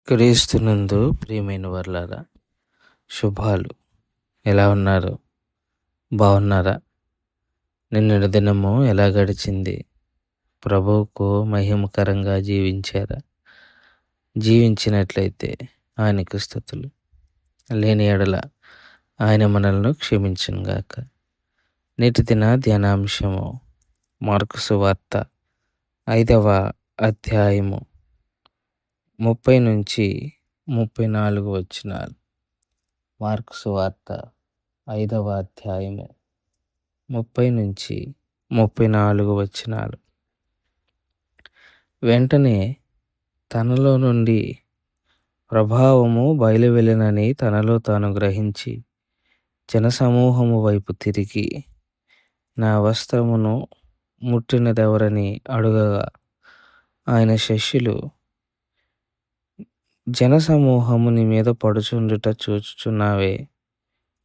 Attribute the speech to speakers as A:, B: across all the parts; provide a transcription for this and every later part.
A: క్రీస్తునందు ప్రియమైన వర్లారా, శుభాలు. ఎలా ఉన్నారు? బాగున్నారా? నిన్నటి దినము ఎలా గడిచింది? ప్రభువుకు మహిమకరంగా జీవించారా? జీవించినట్లయితే ఆయనకు స్తుతులు. లేని ఎడల ఆయన మనల్ని క్షమించునుగాక. నేటి దిన ధ్యానాంశము మార్కు సువార్త 5వ అధ్యాయము 30-34 వచనాలు. మార్కు సువార్త 5వ అధ్యాయము 30-34 వచనాలు. వెంటనే తనలో నుండి ప్రభావము బయలువెళ్ళినని తనలో తాను గ్రహించి జనసమూహము వైపు తిరిగి, నా వస్త్రమును ముట్టినదెవరని అడుగగా, ఆయన శిష్యులు, జనసమూహము నీ మీద పడుచుండుట చూచుచున్నావే,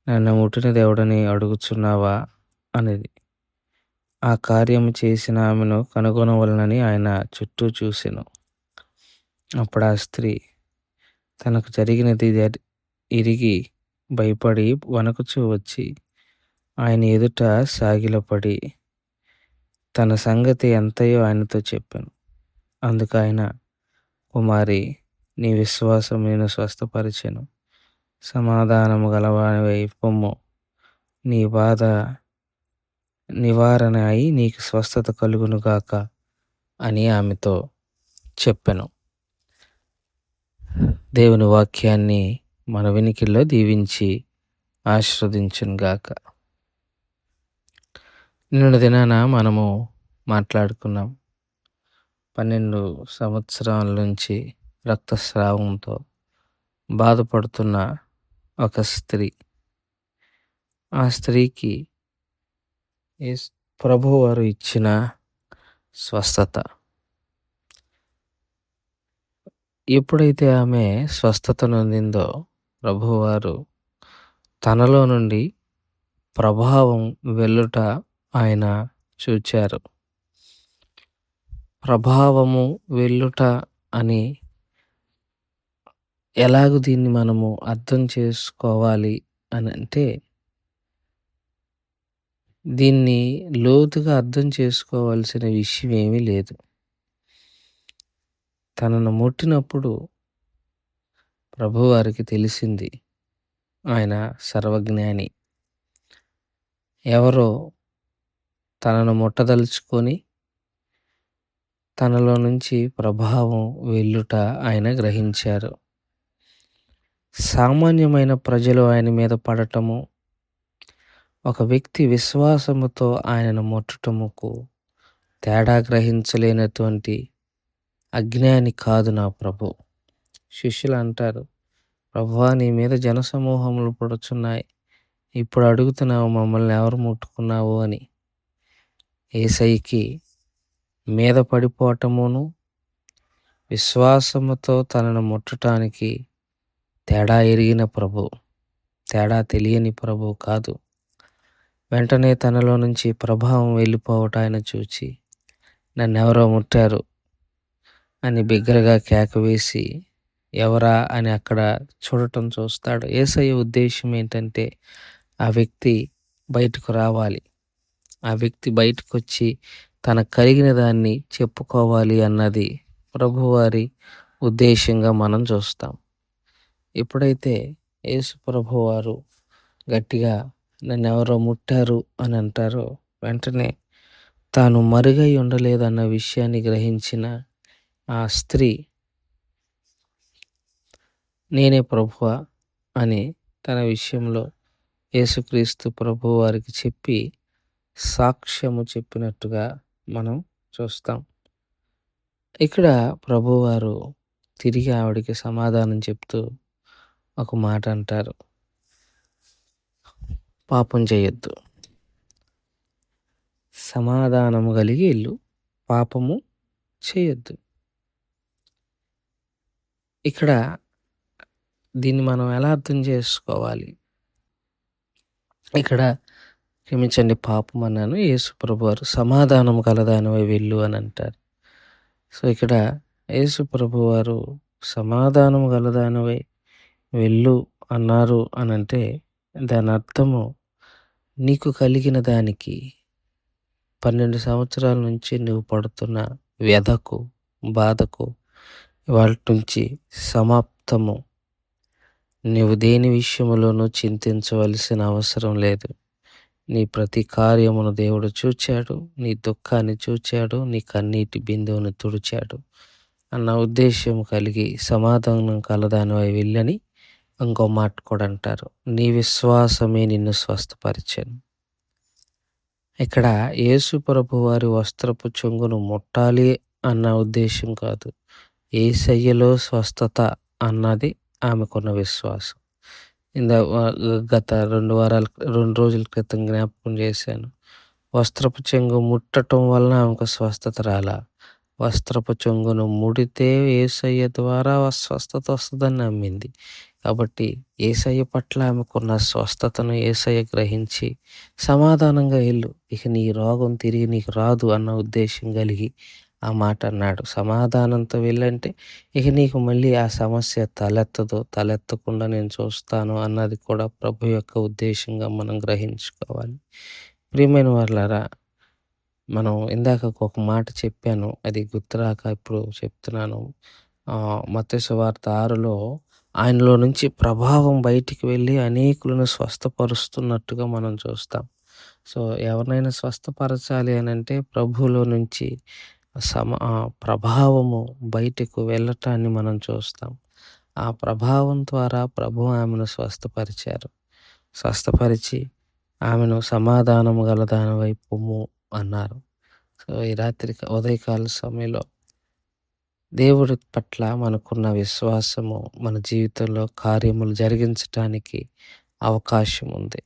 A: నన్ను ముట్టినదెవడని అడుగుచున్నావా అనేది. ఆ కార్యము చేసిన ఆమెను కనుగొనవలనని ఆయన చుట్టూ చూసెను. అప్పుడు ఆ స్త్రీ తనకు జరిగినది ఎరిగి భయపడి వణకుచూ వచ్చి ఆయన ఎదుట సాగిలపడి తన సంగతి ఎంతయో ఆయనతో చెప్పాను. అందుకు ఆయన, కుమారి, నీ విశ్వాసం నేను స్వస్థపరిచెను. సమాధానము గలవానివై పొమ్ము, నీ బాధ నివారణ అయి నీకు స్వస్థత కలుగునుగాక అని ఆమెతో చెప్పెను. దేవుని వాక్యాన్ని మన వినికిల్లో దీవించి ఆశీర్వదించునుగాక. నిన్న దినాన మనము మాట్లాడుకున్నాం. 12 సంవత్సరాల నుంచి రక్తస్రావంతో బాధపడుతున్న ఒక స్త్రీ. ఆ స్త్రీకి ప్రభువారు ఇచ్చిన స్వస్థత. ఎప్పుడైతే ఆమె స్వస్థత నొందిందో, ప్రభువారు తనలో నుండి ప్రభావం వెళ్ళుట ఆయన చూచారు. ప్రభావము వెళ్ళుట అని ఎలాగూ దీన్ని మనము అర్థం చేసుకోవాలి అని అంటే, దీన్ని లోతుగా అర్థం చేసుకోవాల్సిన విషయం ఏమీ లేదు. తనను ముట్టినప్పుడు ప్రభువారికి తెలిసింది, ఆయన సర్వజ్ఞాని. ఎవరో తనను ముట్టదలుచుకొని తనలో నుంచి ప్రభావం వెళ్ళుట ఆయన గ్రహించారు. సామాన్యమైన ప్రజలు ఆయన మీద పడటము, ఒక వ్యక్తి విశ్వాసముతో ఆయనను ముట్టటముకు తేడా గ్రహించలేనటువంటి అజ్ఞాని కాదు నా ప్రభు. శిష్యులు అంటారు, ప్రభువా, నీ మీద జనసమూహములు పడుచున్నాయి, ఇప్పుడు అడుగుతున్నావు మమ్మల్ని ఎవరు ముట్టుకున్నావు అని. యేసయ్యకి మీద పడిపోవటమును విశ్వాసముతో తనను ముట్టడానికి తేడా ఎరిగిన ప్రభు, తేడా తెలియని ప్రభు కాదు. వెంటనే తనలో నుంచి ప్రభావం వెళ్ళిపోవటం ఆయన చూచి, నన్నెవరో ముట్టారు అని బిగ్గరగా కేక వేసి, ఎవరా అని అక్కడ చూడటం చూస్తాడు. యేసయ్య ఉద్దేశం ఏంటంటే, ఆ వ్యక్తి బయటకు రావాలి, ఆ వ్యక్తి బయటకు వచ్చి తనకు కలిగిన దాన్ని చెప్పుకోవాలి అన్నది ప్రభువారి ఉద్దేశంగా మనం చూస్తాం. ఎప్పుడైతే యేసు ప్రభువారు గట్టిగా నన్నెవరో ముట్టారు అని అంటారో, వెంటనే తాను మరుగై ఉండలేదన్న విషయాన్ని గ్రహించిన ఆ స్త్రీ, నేనే ప్రభువా అని తన విషయంలో యేసుక్రీస్తు ప్రభు వారికి చెప్పి సాక్ష్యము చెప్పినట్టుగా మనం చూస్తాం. ఇక్కడ ప్రభువారు తిరిగి ఆవిడికి సమాధానం చెప్తూ ఒక మాట అంటారు, పాపం చేయొద్దు, సమాధానము కలిగి ఇల్లు, పాపము చేయొద్దు. ఇక్కడ దీన్ని మనం ఎలా అర్థం చేసుకోవాలి? ఇక్కడ క్షమించండి, పాపం అన్నాను. యేసు ప్రభువారు సమాధానం కలదానివై వెళ్ళు అని అంటారు. సో ఇక్కడ యేసు ప్రభువారు సమాధానం గలదానివై వెళ్ళు అన్నారు అనంటే దాని అర్థము నీకు కలిగిన దానికి 12 సంవత్సరాల నుంచి నువ్వు పడుతున్న వ్యధకు, బాధకు ఇవాల్టి నుంచి సమాప్తము. నీవు దేని విషయములోనూ చింతించవలసిన అవసరం లేదు. నీ ప్రతి కార్యమును దేవుడు చూచాడు, నీ దుఃఖాన్ని చూచాడు, నీ కన్నీటి బిందువును తుడిచాడు అన్న ఉద్దేశం కలిగి సమాధానం కలదానివై వెళ్ళని ఇంకో మాట కూడా అంటారు. నీ విశ్వాసమే నిన్ను స్వస్థపరిచెను. ఇక్కడ యేసు ప్రభు వారి వస్త్రపు చెంగును ముట్టాలి అన్న ఉద్దేశం కాదు. యేసయ్యలో స్వస్థత అన్నది ఆమెకున్న విశ్వాసం. గత 2 రోజుల క్రితం జ్ఞాపకం చేశాను. వస్త్రపు చెంగు ముట్టటం వలన ఆమెకు స్వస్థత రాలా. వస్త్రపు చెంగును ముడితే యేసయ్య ద్వారా స్వస్థత వస్తుందని నమ్మింది. కాబట్టి యేసయ్య పట్ల ఆమెకున్న స్వస్థతను యేసయ్య గ్రహించి సమాధానంగా వెళ్ళు, ఇక నీ రోగం తిరిగి నీకు రాదు అన్న ఉద్దేశం కలిగి ఆ మాట అన్నాడు. సమాధానంతో వెళ్ళంటే ఇక నీకు మళ్ళీ ఆ సమస్య తలెత్తకుండా నేను చూస్తాను అన్నది కూడా ప్రభు యొక్క ఉద్దేశంగా మనం గ్రహించుకోవాలి. ప్రియమైన వాళ్ళారా, మనం ఇందాక ఒక మాట చెప్పాను, అది గుర్తురాక ఇప్పుడు చెప్తున్నాను. మత్తయి సువార్త 6లో ఆయనలో నుంచి ప్రభావం బయటికి వెళ్ళి అనేకులను స్వస్థపరుస్తున్నట్టుగా మనం చూస్తాం. సో ఎవరినైనా స్వస్థపరచాలి అని అంటే ప్రభువులో నుంచి ప్రభావము బయటకు వెళ్ళటాన్ని మనం చూస్తాం. ఆ ప్రభావం ద్వారా ప్రభు ఆమెను స్వస్థపరిచి ఆమెను సమాధానము గల దాని వైపు అన్నారు. సో ఈ రాత్రి ఉదయకాల సమయంలో దేవుడి పట్ల మనకున్న విశ్వాసము మన జీవితంలో కార్యములు జరిగించటానికి అవకాశం ఉంది.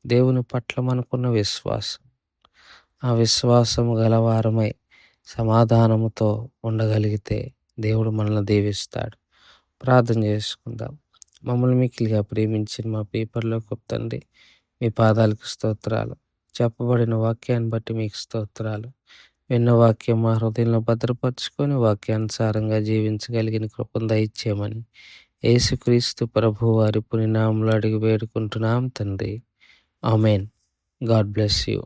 A: దేవుని పట్ల మనకున్న విశ్వాసం, ఆ విశ్వాసము గలవారమై సమాధానముతో ఉండగలిగితే దేవుడు మనల్ని దీవిస్తాడు. ప్రార్థన చేసుకుందాం. మమ్మల్ని మిక్కిలిగా ప్రేమించిన మా పరలోకపు తండ్రి, మీ పాదాలకు స్తోత్రాలు. చెప్పబడిన వాక్యాన్ని బట్టి మీకు స్తోత్రాలు. విన్న వాక్యం మా హృదయంలో భద్రపరుచుకొని వాక్యానుసారంగా జీవించగలిగిన కృపను దయచేయమని యేసుక్రీస్తు ప్రభు వారి పుణ్యనామములో అడిగి వేడుకుంటున్నాం తండ్రి. ఆమెన్. God bless you.